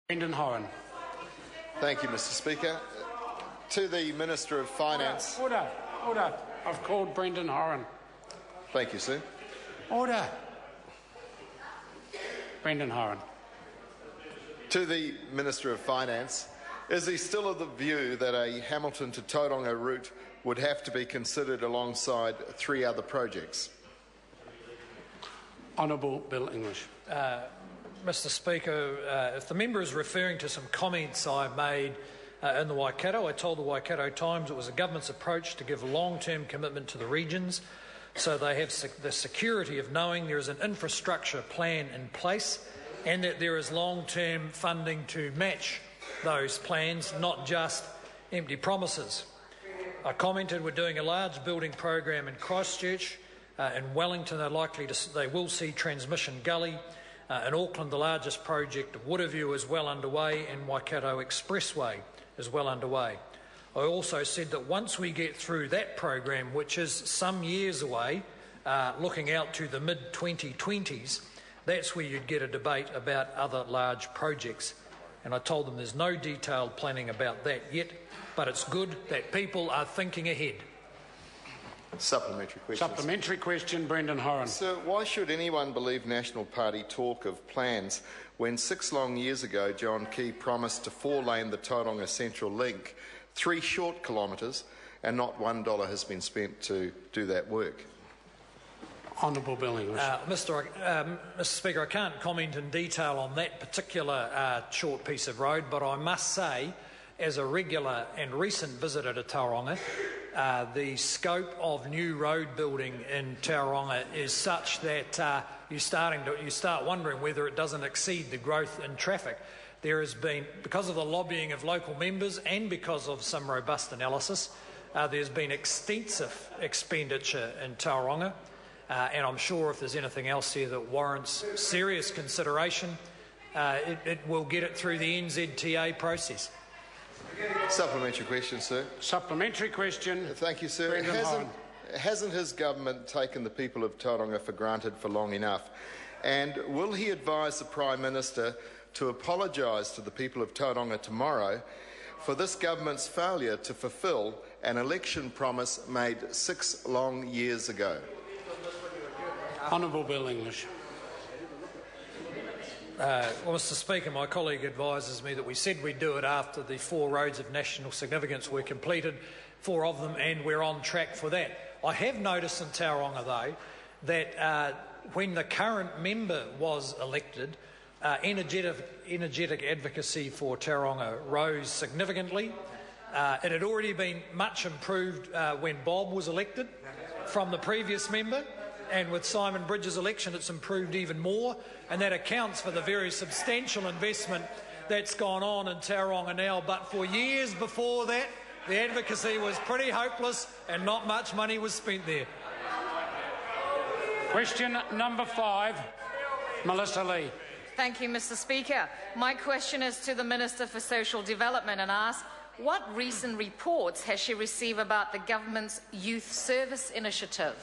Brendan Horan. Thank you, Mr. Speaker. To the Minister of Finance. Order. I've called Brendan Horan. Thank you, sir. Order. Brendan Horan. To the Minister of Finance, is he still of the view that a Hamilton to Tauranga route would have to be considered alongside 3 other projects? Honourable Bill English. Mr. Speaker, if the member is referring to some comments I made in the Waikato, I told the Waikato Times it was the government's approach to give long-term commitment to the regions so they have the security of knowing there is an infrastructure plan in place and that there is long-term funding to match those plans, not just empty promises. I commented we're doing a large building program in Christchurch. In Wellington, they will see Transmission Gully. In Auckland, the largest project of Woodaview is well underway, and Waikato Expressway is well underway. I also said that once we get through that program, which is some years away, looking out to the mid-2020s, that's where you'd get a debate about other large projects. And I told them there's no detailed planning about that yet, but it's good that people are thinking ahead. Supplementary question. Supplementary question, Brendan Horan. Sir, why should anyone believe National Party talk of plans when 6 long years ago John Key promised to 4-lane the Tauranga Central Link 3 short kilometres and not $1 has been spent to do that work? Honourable Bill English. Mr. Speaker, I can't comment in detail on that particular short piece of road, but I must say, as a regular and recent visitor to Tauranga, the scope of new road building in Tauranga is such that you start wondering whether it doesn't exceed the growth in traffic. There has been, because of the lobbying of local members and because of some robust analysis, there's been extensive expenditure in Tauranga, and I'm sure if there's anything else here that warrants serious consideration, it will get it through the NZTA process. Supplementary question, sir. Supplementary question. Thank you, sir. Hasn't his government taken the people of Tauranga for granted for long enough? And will he advise the Prime Minister to apologise to the people of Tauranga tomorrow for this government's failure to fulfil an election promise made 6 long years ago? Honourable Bill English. Well, Mr. Speaker, my colleague advises me that we said we'd do it after the 4 roads of national significance were completed, 4 of them, and we're on track for that. I have noticed in Tauranga, though, that when the current member was elected, energetic advocacy for Tauranga rose significantly. It had already been much improved when Bob was elected from the previous member. And with Simon Bridges' election, it's improved even more, and that accounts for the very substantial investment that's gone on in Tauranga now. But for years before that, the advocacy was pretty hopeless and not much money was spent there. Question number 5, Melissa Lee. Thank you, Mr. Speaker. My question is to the Minister for Social Development and asks, what recent reports has she received about the government's youth service initiative?